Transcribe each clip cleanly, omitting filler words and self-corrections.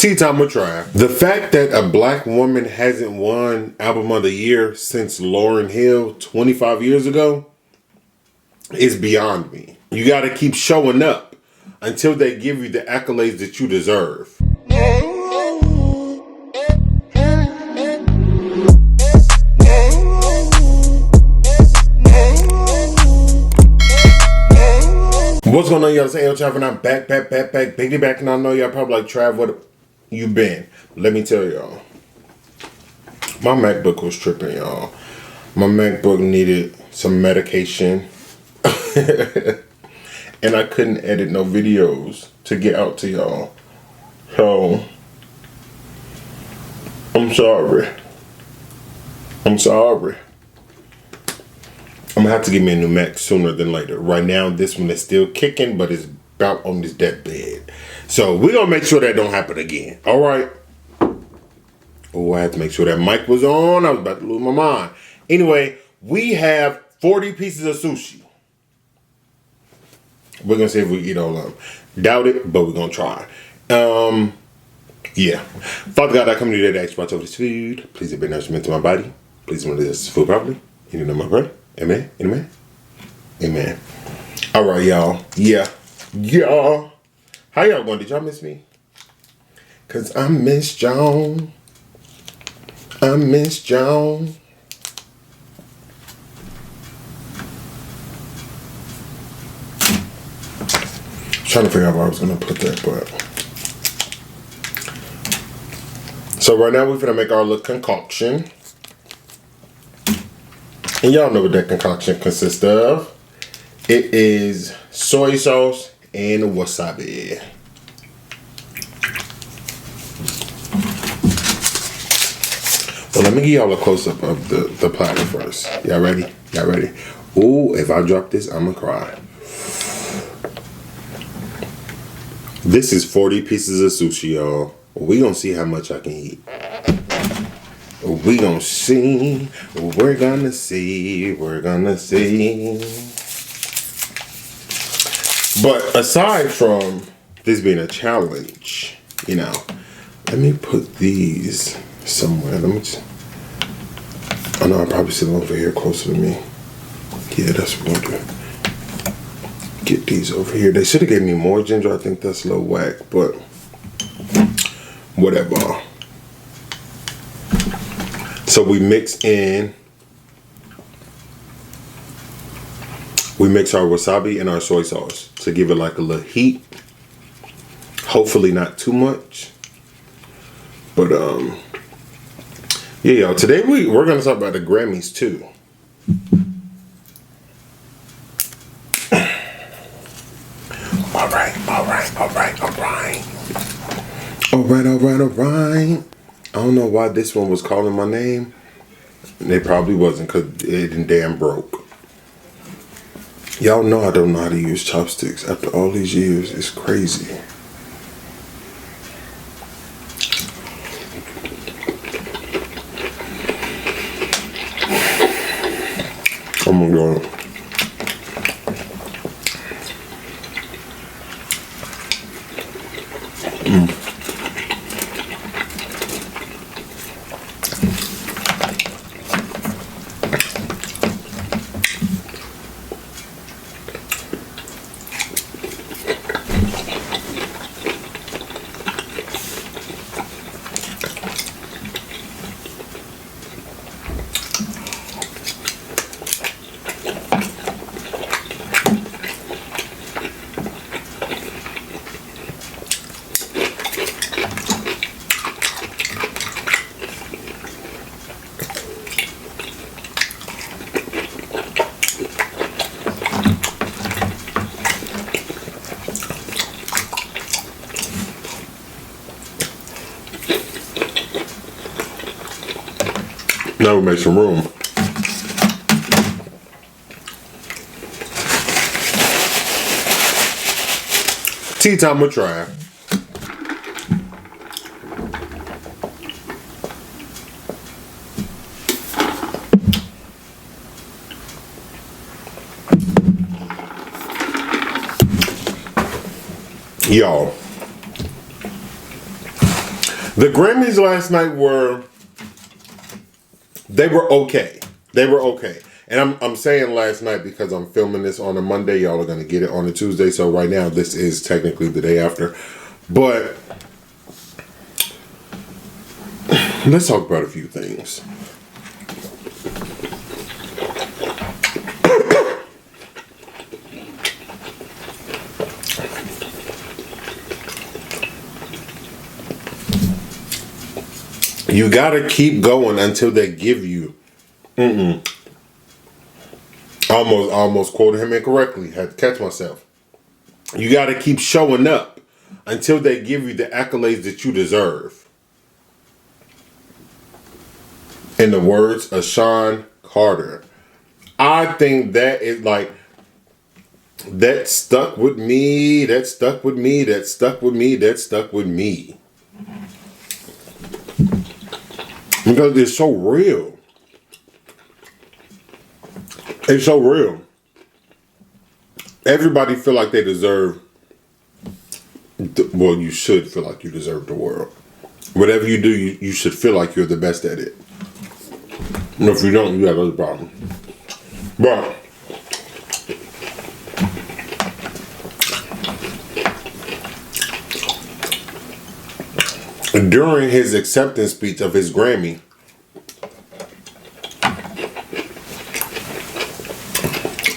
Tea time with Trav. The fact that a black woman hasn't won Album of the Year since Lauryn Hill 25 years ago is beyond me. You got to keep showing up until they give you the accolades that you deserve. What's going on, y'all? It's AyooTravv, and I'm back, piggyback, and I know y'all probably like, Trav, what you been? Let me tell y'all. My MacBook was tripping, y'all. My MacBook needed some medication, and I couldn't edit no videos to get out to y'all. So, I'm sorry. I'm gonna have to get me a new Mac sooner than later. Right now, this one is still kicking, but it's about on this deathbed. So we're gonna make sure that don't happen again. All right. Oh, I had to make sure that mic was on. I was about to lose my mind. Anyway, we have 40 pieces of sushi. We're gonna see if we eat all of them. Doubt it, but we're gonna try. Yeah. Father God, I come to you today to ask you about this food. Please have been nourishment to my body. Please remember this food properly. In the name of my prayer. Amen. Amen. Amen. All right, y'all. Yeah. How y'all going? Did y'all miss me? Cause I miss John. Trying to figure out where I was gonna put that, but so right now we're gonna make our little concoction. And y'all know what that concoction consists of. It is soy sauce and wasabi. Well, let me give y'all a close-up of the platter first. Y'all ready? Ooh, if I drop this, I'm gonna cry. This is 40 pieces of sushi, y'all. We gonna see how much I can eat. We're gonna see. But aside from this being a challenge, you know, let me put these somewhere. I know I'll probably sit over here closer to me. Yeah, that's what I'm gonna do. Get these over here. They should have gave me more ginger. I think that's a little whack, but whatever. So we mix our wasabi and our soy sauce to give it like a little heat. Hopefully not too much. But yeah, y'all, today we're gonna talk about the Grammys too. All right. I don't know why this one was calling my name. It probably wasn't, because it damn broke. Y'all know I don't know how to use chopsticks after all these years. It's crazy. Oh my God. Now we make some room. Tea time with Trav. Y'all, The Grammys last night were okay. They were okay. And I'm saying last night because I'm filming this on a Monday. Y'all are going to get it on a Tuesday. So right now, this is technically the day after. But let's talk about a few things. You got to keep going until they give you. Almost quoted him incorrectly. Had to catch myself. You got to keep showing up until they give you the accolades that you deserve. In the words of Sean Carter, I think that is like, that stuck with me, that stuck with me, that stuck with me, that stuck with me. Because it's so real. It's so real. Everybody feel like they deserve, well, you should feel like you deserve the world. Whatever you do, you should feel like you're the best at it. And if you don't, you have other problems. But during his acceptance speech of his Grammy,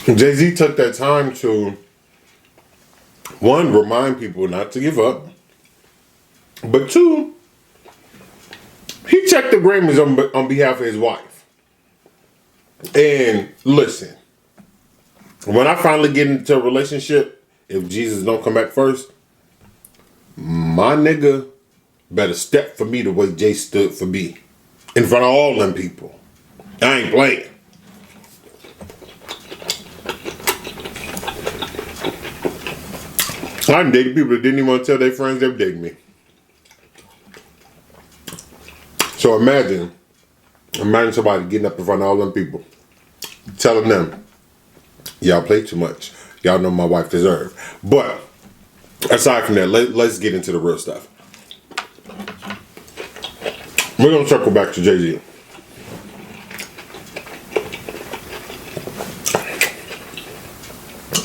Jay-Z took that time to, one, remind people not to give up, but two, he checked the Grammys on behalf of his wife. And listen, when I finally get into a relationship, if Jesus don't come back first, my nigga better step for me the way Jay stood for me. In front of all them people. I ain't playing. I done dated people that didn't even want to tell their friends they were dating me. So imagine somebody getting up in front of all them people, telling them, y'all play too much. Y'all know my wife deserves. But aside from that, let's get into the real stuff. We're going to circle back to Jay-Z.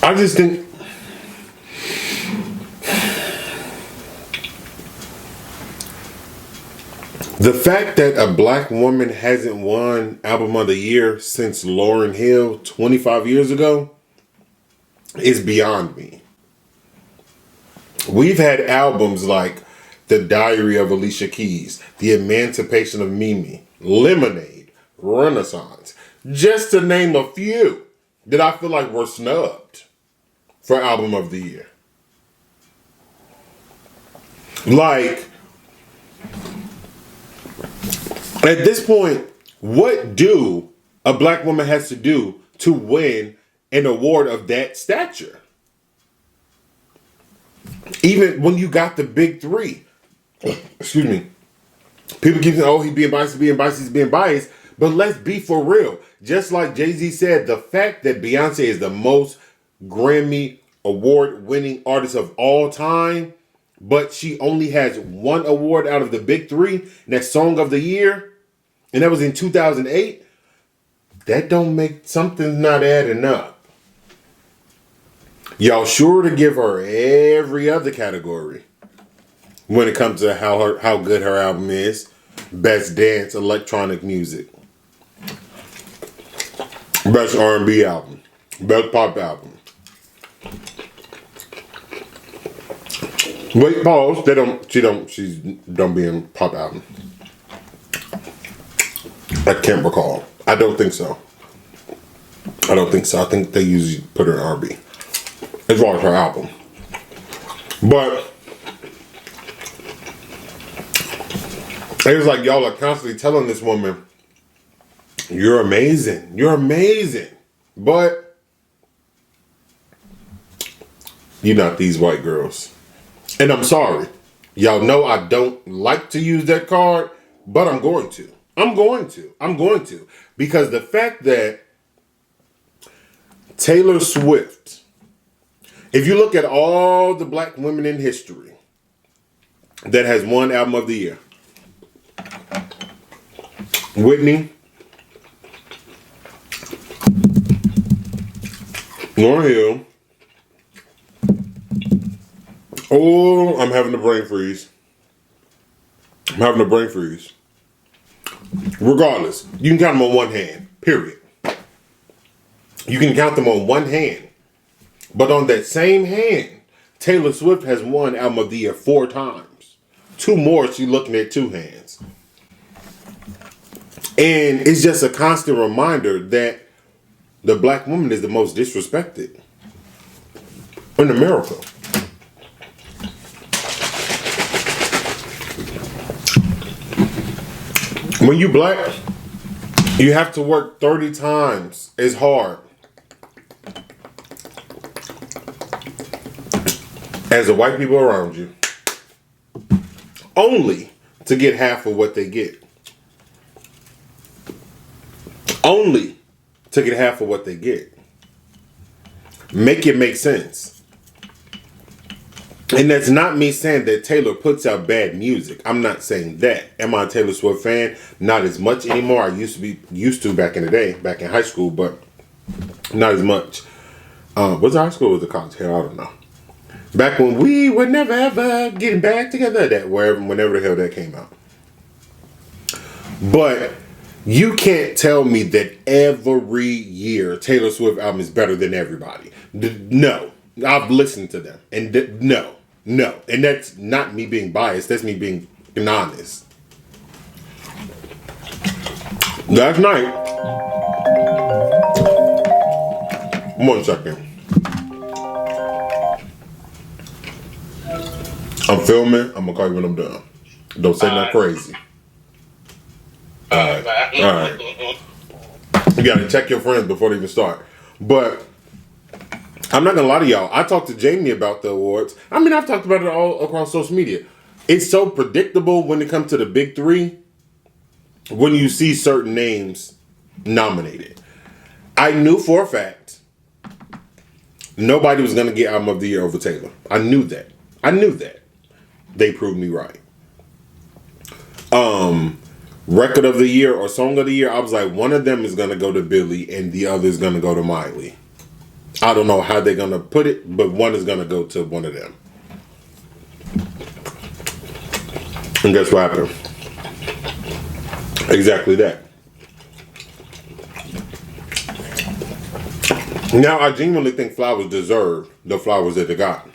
I just think the fact that a black woman hasn't won Album of the Year since Lauryn Hill 25 years ago is beyond me. We've had albums like The Diary of Alicia Keys, The Emancipation of Mimi, Lemonade, Renaissance, just to name a few that I feel like were snubbed for Album of the Year. Like, at this point, what do a black woman has to do to win an award of that stature? Even when you got the big three. Excuse me. People keep saying, oh, he's being biased, he's being biased. But let's be for real. Just like Jay-Z said, the fact that Beyonce is the most Grammy award-winning artist of all time, but she only has one award out of the big three, and that's Song of the Year, and that was in 2008, that don't make something not adding up. Y'all sure to give her every other category when it comes to how good her album is. Best dance electronic music. Best R&B album. Best pop album. Wait, pause. She's don't be in pop album. I can't recall. I don't think so. I think they usually put her in R&B. As far as her album. But it's like y'all are constantly telling this woman, you're amazing. You're amazing. But you're not these white girls. And I'm sorry. Y'all know I don't like to use that card, but I'm going to. I'm going to. Because the fact that Taylor Swift, if you look at all the black women in history that has won Album of the Year, Whitney, Lauryn Hill. Oh, I'm having a brain freeze. Regardless, you can count them on one hand, period. You can count them on one hand. But on that same hand, Taylor Swift has won Album of the Year 4 times. 2 more, she's looking at 2 hands. And it's just a constant reminder that the black woman is the most disrespected in America. When you black, you have to work 30 times as hard as the white people around you, only to get half of what they get. Only to get half of what they get. Make it make sense. And that's not me saying that Taylor puts out bad music. I'm not saying that. Am I a Taylor Swift fan? Not as much anymore. I used to back in the day, back in high school, but not as much. Was it high school or was it college? Hell, I don't know. Back when we were never ever getting back together, whenever the hell that came out. But you can't tell me that every year Taylor Swift album is better than everybody. No. I've listened to them. And no. And that's not me being biased. That's me being honest. Last night. 1 second. I'm filming. I'm going to call you when I'm done. Don't say nothing crazy. Alright. You got to check your friends before they even start. But I'm not going to lie to y'all. I talked to Jamie about the awards. I mean, I've talked about it all across social media. It's so predictable when it comes to the big 3 when you see certain names nominated. I knew for a fact nobody was going to get Album of the Year over Taylor. I knew that. They proved me right. Record of the Year or Song of the Year, I was like, one of them is going to go to Billie and the other is going to go to Miley. I don't know how they're going to put it, but one is going to go to one of them. And guess what happened? Exactly that. Now, I genuinely think Flowers deserve the flowers that they got.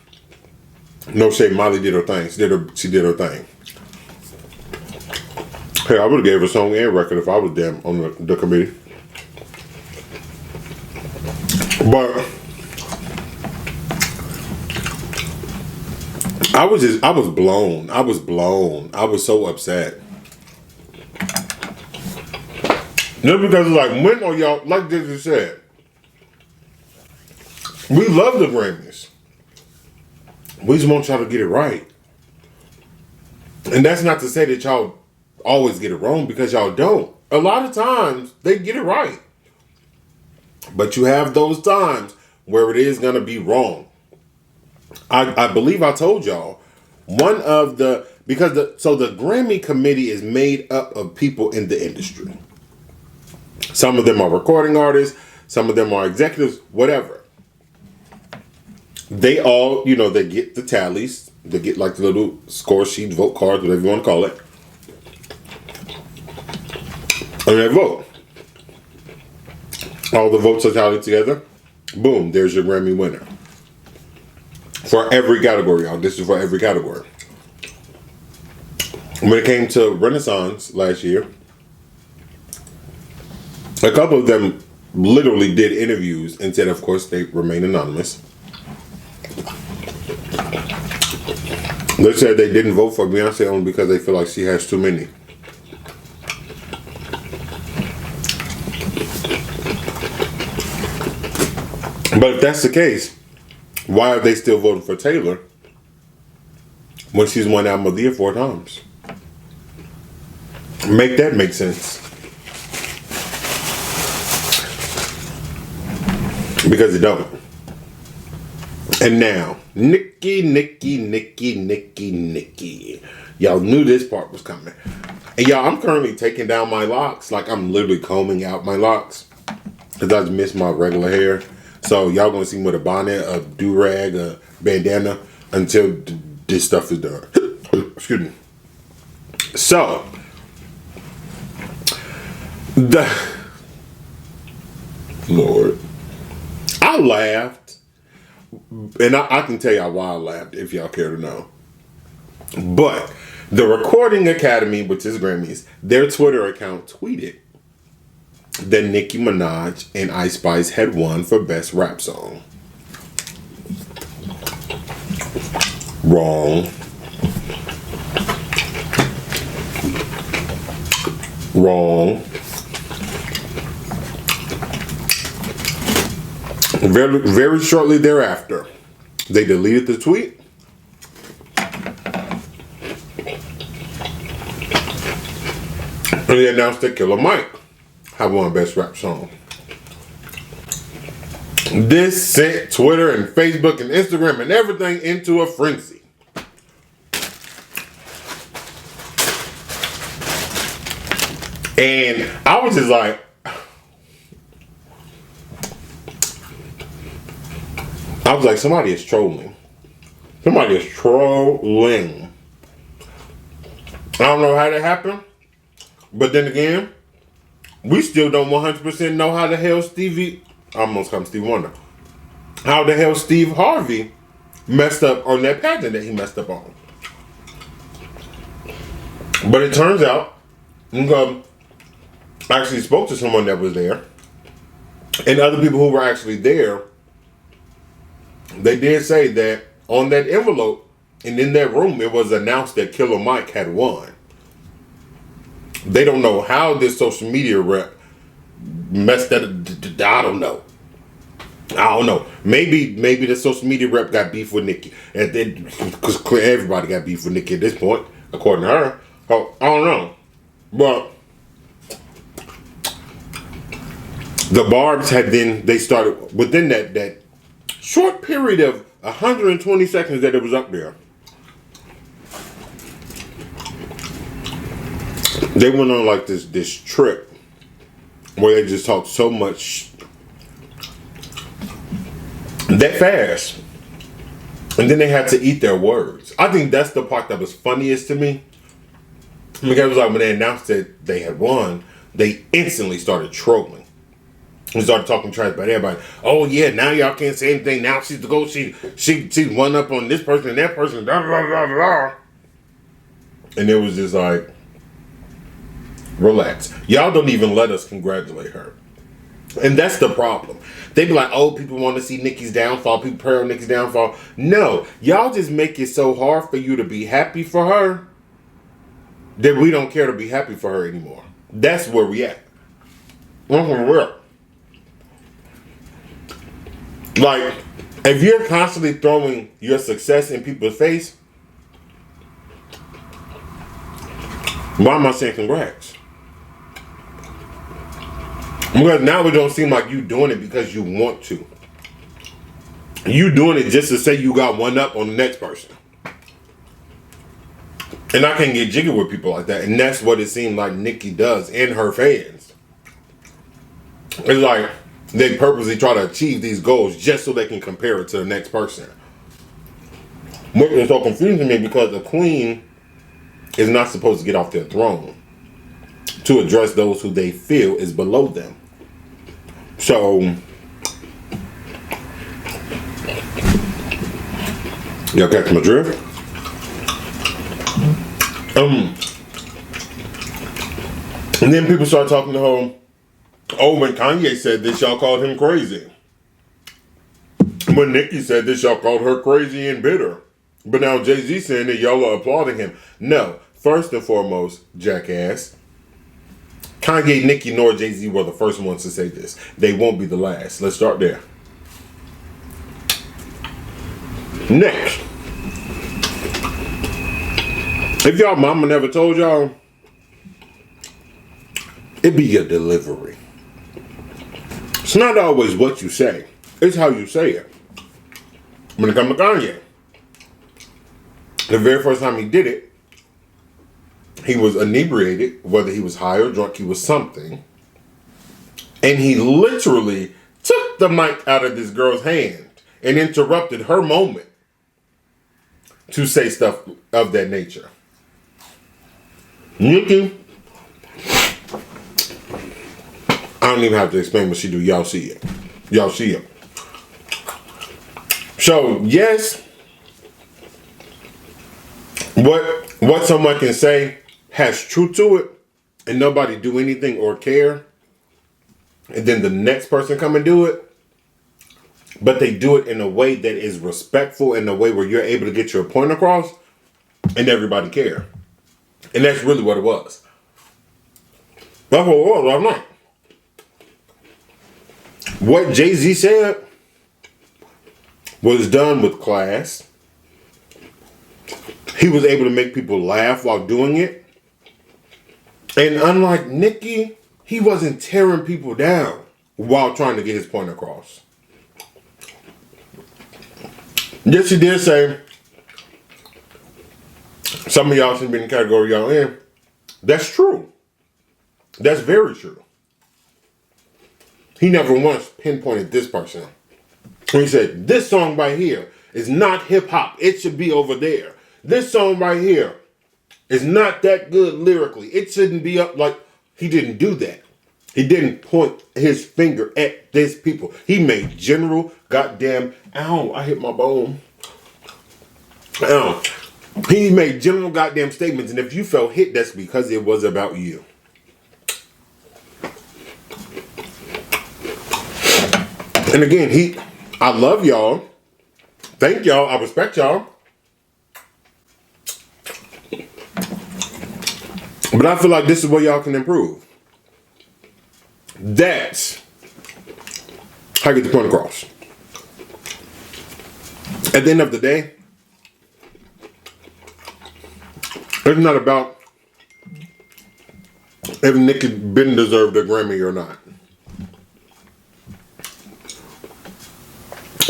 No shade, Miley did her thing. She did her thing. Hey, I would have gave her song and record if I was them on the committee. But I was blown. I was so upset. Just because it's like, when are y'all, like Disney said, we love the Grammys. We just want y'all to get it right. And that's not to say that y'all always get it wrong, because y'all don't. A lot of times, they get it right. But you have those times where it is going to be wrong. I believe I told y'all, the Grammy committee is made up of people in the industry. Some of them are recording artists, some of them are executives, whatever. They all, they get the tallies, they get like the little score sheets, vote cards, whatever you want to call it. And they vote. All the votes are tallied together. Boom, there's your Grammy winner. For every category, y'all. This is for every category. When it came to Renaissance last year, a couple of them literally did interviews and said, of course, they remain anonymous. They said they didn't vote for Beyonce only because they feel like she has too many. But if that's the case, why are they still voting for Taylor when she's won Album of the Year 4 times? Make that make sense. Because it don't. And now, Nikki. Y'all knew this part was coming. And y'all, I'm currently taking down my locks. Like, I'm literally combing out my locks. Because I just miss my regular hair. So, y'all gonna see me with a bonnet, a do-rag, a bandana, until this stuff is done. Excuse me. So, Lord. I laughed. And I can tell y'all why I laughed, if y'all care to know. But the Recording Academy, which is Grammys, their Twitter account tweeted that Nicki Minaj and Ice Spice had won for Best Rap Song. Wrong. Wrong. Very, very shortly thereafter, they deleted the tweet. And they announced that Killer Mike had won Best Rap Song. This sent Twitter and Facebook and Instagram and everything into a frenzy. And I was just like, somebody is trolling. Somebody is trolling. I don't know how that happened. But then again, we still don't 100% know how the hell I almost called him Steve Wonder. How the hell Steve Harvey messed up on that pageant that he messed up on. But it turns out, I actually spoke to someone that was there. And other people who were actually there, they did say that on that envelope and in that room, it was announced that Killer Mike had won. They don't know how this social media rep messed that. I don't know. Maybe the social media rep got beef with Nicki, and then because everybody got beef with Nicki at this point, according to her. Oh, I don't know, but the Barbs had they started within that short period of 120 seconds that it was up there. They went on like this trip where they just talked so much that fast. And then they had to eat their words. I think that's the part that was funniest to me. Because it was like when they announced that they had won, they instantly started trolling. And started talking trash about everybody. Oh yeah, now y'all can't say anything. Now she's the GOAT. She's one up on this person and that person. Blah, blah, blah, blah. And it was just like, relax. Y'all don't even let us congratulate her. And that's the problem. They be like, oh, people want to see Nicki's downfall. People pray on Nicki's downfall. No. Y'all just make it so hard for you to be happy for her that we don't care to be happy for her anymore. That's where we at. Real. Like, if you're constantly throwing your success in people's face, why am I saying congrats? Because now it don't seem like you doing it because you want to. You doing it just to say you got one up on the next person. And I can't get jiggy with people like that. And that's what it seemed like Nicki does in her fans. It's like they purposely try to achieve these goals just so they can compare it to the next person. Which is so confusing to me because the queen is not supposed to get off their throne to address those who they feel is below them. So, y'all catch my drift? And then people start talking to her. Oh, when Kanye said this, y'all called him crazy. When Nicki said this, y'all called her crazy and bitter. But now Jay-Z saying that y'all are applauding him. No. First and foremost, jackass, Kanye, Nicki, nor Jay-Z were the first ones to say this. They won't be the last. Let's start there. Next. If y'all mama never told y'all, it be your delivery. It's not always what you say. It's how you say it. When it comes to Kanye, the very first time he did it, he was inebriated, whether he was high or drunk, he was something. And he literally took the mic out of this girl's hand and interrupted her moment to say stuff of that nature. Nikki, I don't even have to explain what she do. Y'all see it. Y'all see it. So, yes, what someone can say has truth to it, and nobody do anything or care, and then the next person come and do it, but they do it in a way that is respectful, in a way where you're able to get your point across, and everybody care. And that's really what it was. That's what it was, I'm not. What Jay-Z said was done with class. He was able to make people laugh while doing it. And unlike Nicki, he wasn't tearing people down while trying to get his point across. Yes, he did say, some of y'all shouldn't be in the category y'all in. That's true. That's very true. He never once pinpointed this person. He said, this song right here is not hip hop. It should be over there. This song right here is not that good lyrically. It shouldn't be up. Like, he didn't do that. He didn't point his finger at these people. He made general goddamn, ow, I hit my bone. Ow. He made general goddamn statements. And if you felt hit, that's because it was about you. And again, I love y'all. Thank y'all. I respect y'all. But I feel like this is where y'all can improve. That's how you get the point across. At the end of the day, it's not about if Nicki Ben deserved a Grammy or not.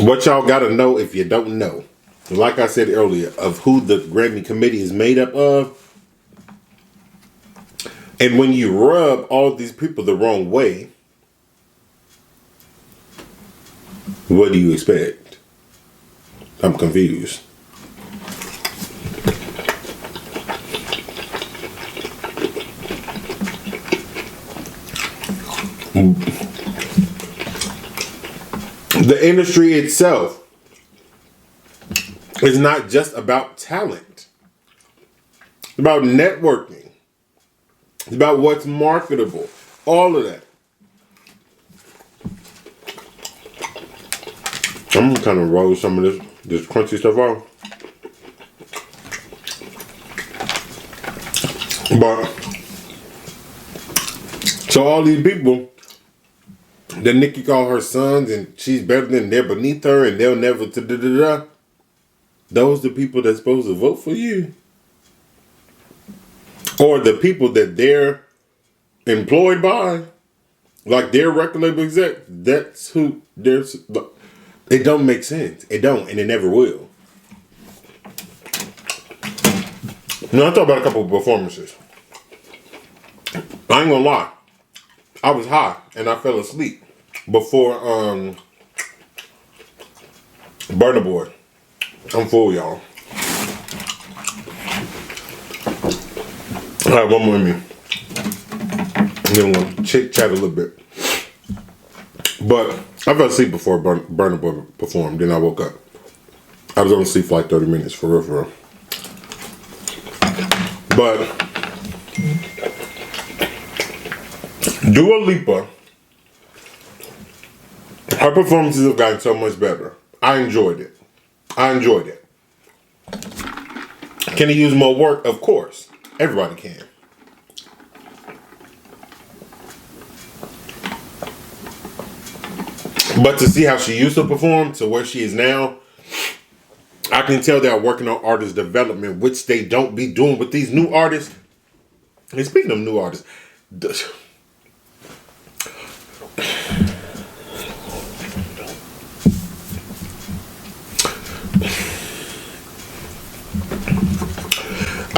What y'all gotta know, if you don't know, like I said earlier, of who the Grammy committee is made up of. And when you rub all these people the wrong way, what do you expect? I'm confused. The industry itself is not just about talent. It's about networking. It's about what's marketable. All of that. I'm gonna kind of roll some of this crunchy stuff off. But so all these people that Nicki call her sons and she's better than, they're beneath her and they'll never da-da-da-da. Those the people that's supposed to vote for you. Or the people that they're employed by, like their record label exec, that's who there's. It don't make sense. It don't, and it never will. Now I thought about a couple of performances. I ain't gonna lie, I was high and I fell asleep before Burna Boy. I'm full, y'all. All right, one more in me. And then we'll chit-chat a little bit. But I fell asleep before Burna Boy performed. Then I woke up. I was on sleep for like 30 minutes, for real, for real. But Dua Lipa, her performances have gotten so much better. I enjoyed it. Can he use more work? Of course. Everybody can. But to see how she used to perform to where she is now, I can tell they're working on artist development, which they don't be doing with these new artists. And speaking of new artists,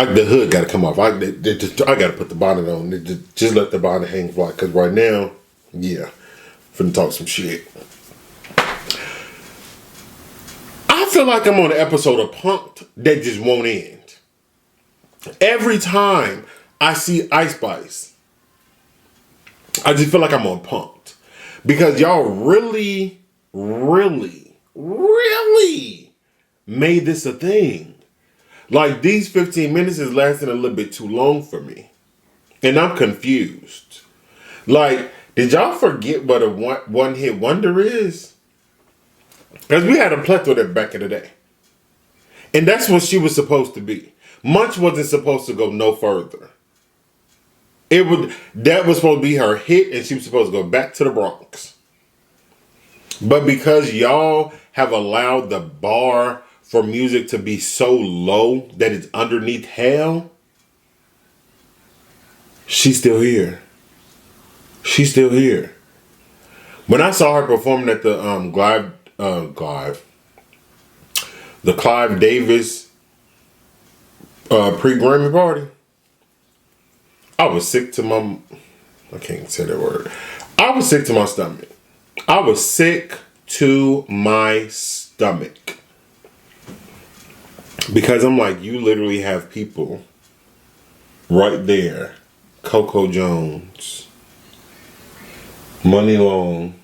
The hood got to come off. I got to put the bonnet on. Just let the bonnet hang fly. Because right now, yeah, finna talk some shit. I feel like I'm on an episode of Punk'd that just won't end. Every time I see Ice Spice, I just feel like I'm on Punk'd. Because y'all really, really, really made this a thing. Like, these 15 minutes is lasting a little bit too long for me. And I'm confused. Like, did y'all forget what a one-hit wonder is? Because we had a plethora of that back in the day. And that's what she was supposed to be. Munch wasn't supposed to go no further. That was supposed to be her hit, and she was supposed to go back to the Bronx. But because y'all have allowed the bar for music to be so low that it's underneath hell, she's still here. She's still here. When I saw her performing at the Clive Davis pre-Grammy party, I was sick to my... I can't say that word. I was sick to my stomach. I was sick to my stomach. Because I'm like, you literally have people right there. Coco Jones, Money Long,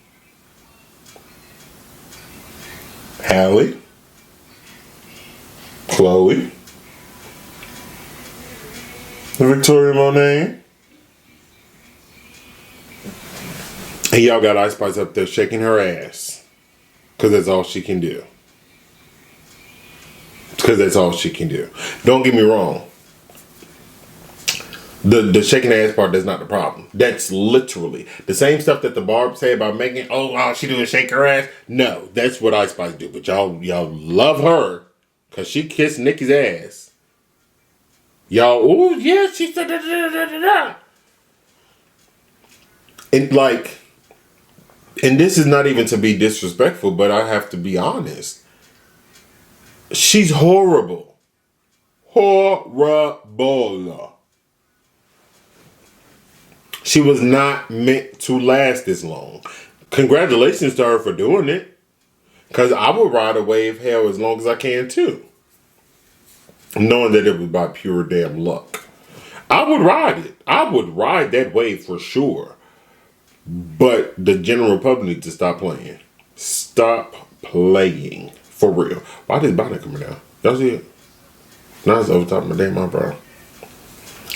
Hallie, Chloe, Victoria Monet. And y'all got Ice Spice up there shaking her ass. Because that's all she can do. Because that's all she can do. Don't get me wrong. The shaking ass part, that's not the problem. That's literally the same stuff that the Barb say about making, all she do is shake her ass. No, that's what Ice Spice do. But y'all love her because she kissed Nicki's ass. Y'all, oh yeah, she said da. And like, and this is not even to be disrespectful, but I have to be honest. She's horrible. Horrible. She was not meant to last this long. Congratulations to her for doing it. Because I would ride a wave hell as long as I can too. Knowing that it was by pure damn luck. I would ride it. I would ride that wave for sure. But the general public needs to stop playing. Stop playing. For real. Why did bonnet coming down? Y'all see it? Now it's over top of my damn eyebrow.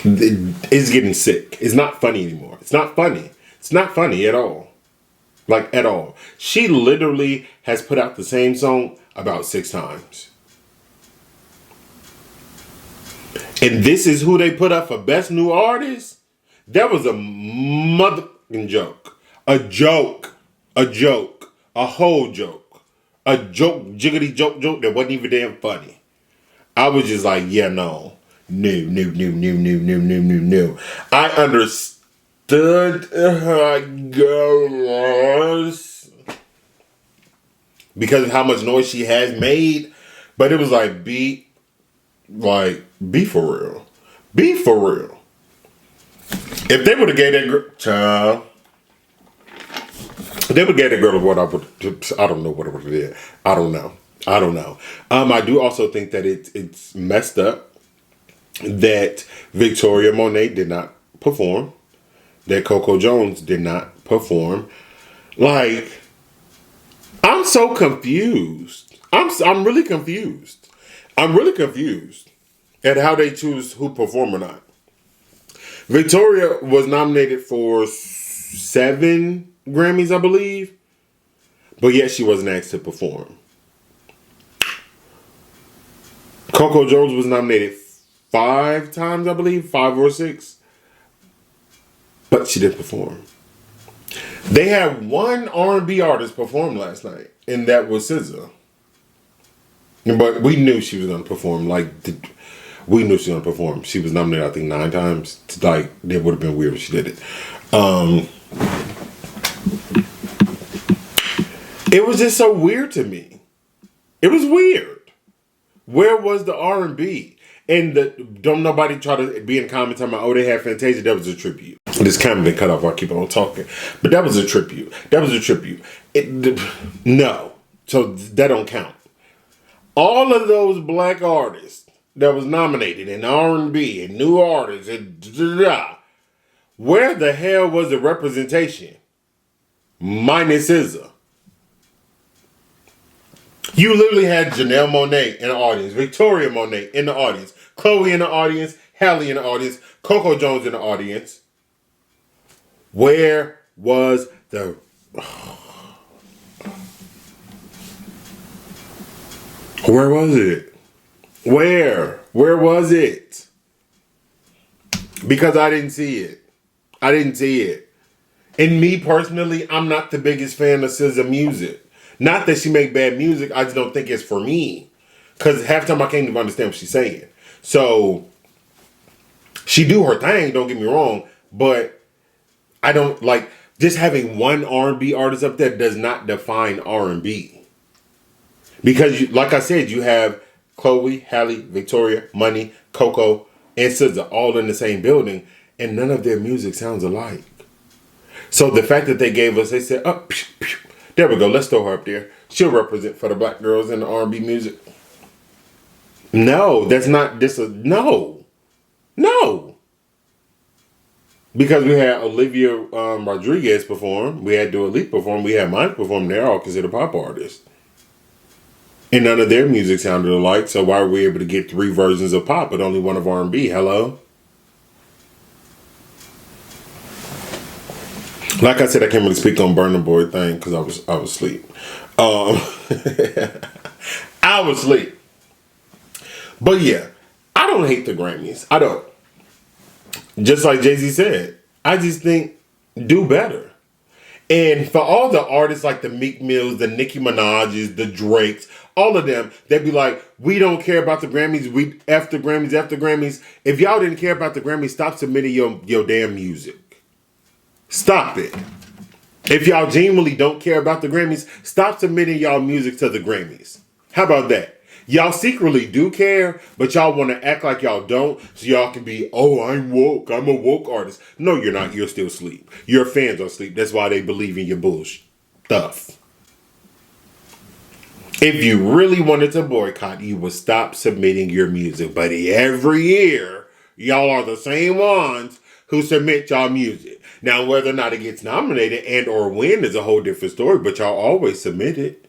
It's getting sick. It's not funny anymore. It's not funny. It's not funny at all. Like, at all. She literally has put out the same song about 6 times. And this is who they put up for Best New Artist? That was a motherfucking joke. A joke. A joke. A whole joke. A joke, jiggity joke that wasn't even damn funny. I was just like, yeah, no. No. I understood her girls because of how much noise she has made, but it was like, be for real. Be for real. If they would have gave that girl, child, they would get a girl of what I don't know what it would have did. I don't know. I do also think that it's messed up that Victoria Monet did not perform, that Coco Jones did not perform. Like, I'm so confused. I'm really confused. I'm really confused at how they choose who perform or not. Victoria was nominated for 7 Grammys, I believe, but yet she wasn't asked to perform. Coco Jones was nominated 5 times, I believe, 5 or 6, but she didn't perform. They had one R&B artist perform last night, and that was SZA. But we knew she was going to perform. We knew she was going to perform. She was nominated, I think, 9 times. Like, it would have been weird if she did it. It was just so weird to me. It was weird. Where was the R&B? And don't nobody try to be in the comments talking about, oh, they had Fantasia. That was a tribute. This comment been cut off. I keep on talking. But that was a tribute. That was a tribute. No. So that don't count. All of those black artists that was nominated in R&B and new artists and where the hell was the representation? Minus SZA. You literally had Janelle Monáe in the audience, Victoria Monet in the audience, Chloe in the audience, Halle in the audience, Coco Jones in the audience. Where was the... Where was it? Where was it? Because I didn't see it. I didn't see it. And me personally, I'm not the biggest fan of SZA music. Not that she make bad music, I just don't think it's for me. Because half the time I can't even understand what she's saying. So, she do her thing, don't get me wrong, but I don't like, just having one R&B artist up there does not define R&B. Because, like I said, you have Chloe, Halle, Victoria, Money, Coco, and SZA all in the same building, and none of their music sounds alike. So the fact that they gave us, they said, oh, pew, pew. There we go. Let's throw her up there. She'll represent for the black girls in the R&B music. No, that's not this. No. Because we had Olivia Rodriguez perform. We had Dua Lipa perform. We had mine perform. They're all considered pop artists. And none of their music sounded alike. So why were we able to get 3 versions of pop but only one of R&B? Hello? Like I said, I can't really speak on Burna Boy thing because I was asleep. I was asleep. But yeah, I don't hate the Grammys. I don't. Just like Jay-Z said, I just think do better. And for all the artists like the Meek Mills, the Nicki Minaj's, the Drakes, all of them, they'd be like, we don't care about the Grammys. We F the Grammys, F the Grammys. If y'all didn't care about the Grammys, stop submitting your damn music. Stop it. If y'all genuinely don't care about the Grammys, stop submitting y'all music to the Grammys. How about that? Y'all secretly do care, but y'all want to act like y'all don't, so y'all can be, oh, I'm woke. I'm a woke artist. No, you're not. You're still asleep. Your fans are asleep. That's why they believe in your bullshit stuff. If you really wanted to boycott, you would stop submitting your music. But every year, y'all are the same ones who submit y'all music. Now, whether or not it gets nominated and or win is a whole different story, but y'all always submit it.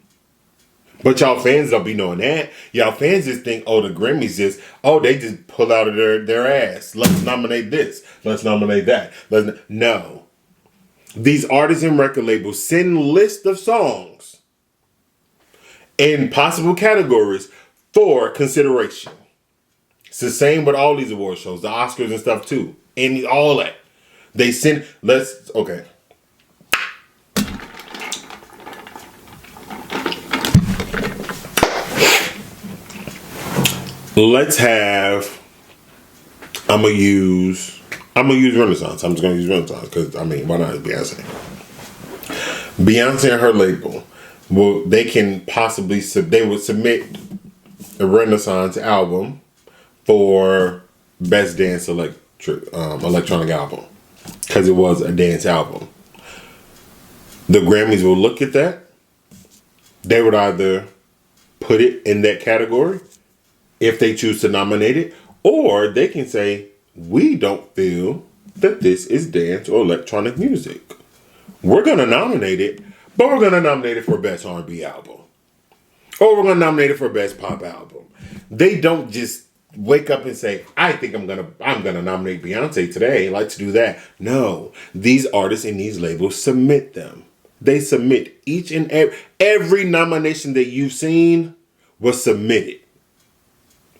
But y'all fans don't be knowing that. Y'all fans just think, oh, the Grammys just, oh, they just pull out of their ass. Let's nominate this. Let's nominate that. No. These artists and record labels send lists of songs in possible categories for consideration. It's the same with all these award shows, the Oscars and stuff too. And all that. They send, okay. Let's have, I'm gonna use Renaissance. I'm just gonna use Renaissance because, I mean, why not? It's Beyonce. Beyonce and her label, well, they can possibly, they would submit a Renaissance album for Best Dance Electronic Album. Because it was a dance album. The Grammys will look at that. They would either put it in that category if they choose to nominate it, or they can say, we don't feel that this is dance or electronic music. We're going to nominate it, but we're going to nominate it for Best R&B Album. Or we're going to nominate it for Best Pop Album. They don't just wake up and say, I think I'm gonna nominate Beyonce today. Let's do that. No, these artists and these labels submit them. They submit each and every nomination that you've seen was submitted.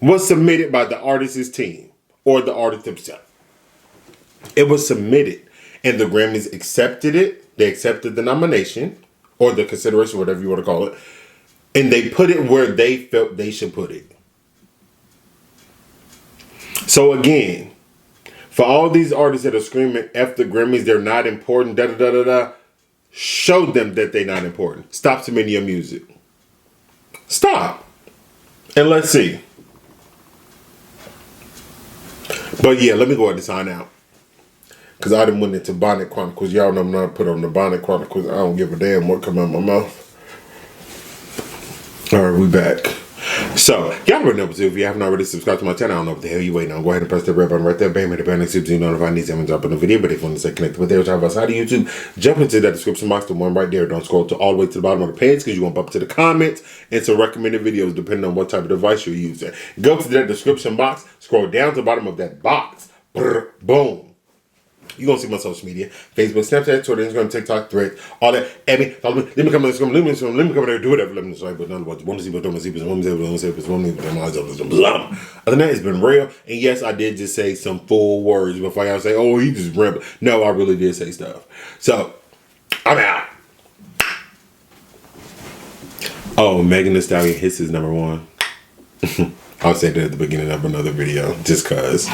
Was submitted by the artist's team or the artist himself. It was submitted, and the Grammys accepted it. They accepted the nomination or the consideration, whatever you want to call it, and they put it where they felt they should put it. So again, for all these artists that are screaming F the Grammys, they're not important, show them that they're not important. Stop submitting your music. Stop. And let's see. But yeah, let me go ahead and sign out. Because I done went into Bonnet Chronicles. Y'all know I'm not put on the Bonnet Chronicles. I don't give a damn what come out my mouth. Alright, we back. So, y'all already know what to do. If you haven't already subscribed to my channel, I don't know what the hell you waiting on. Go ahead and press the red button right there. Bam, hit the bell next to you notify me when I drop a new video. But if you want to stay connected with AyooTravv outside of YouTube, jump into that description box, the one right there. Don't scroll to all the way to the bottom of the page because you want to bump to the comments and some recommended videos depending on what type of device you're using. Go to that description box, scroll down to the bottom of that box. Brr, boom. You're going to see my social media. Facebook, Snapchat, Twitter, Instagram, TikTok, Threads, all that. Abby, follow me. Let me come in there, let me come in there, do whatever. Let me say, but none of what you want to see, but don't see, but want to say, but want to blah. Other than that, it's been real. And yes, I did just say some full words before y'all say, oh, he just rambled. No, I really did say stuff. So, I'm out. Oh, Megan Thee Stallion hits is #1. I'll say that at the beginning of another video, just cause.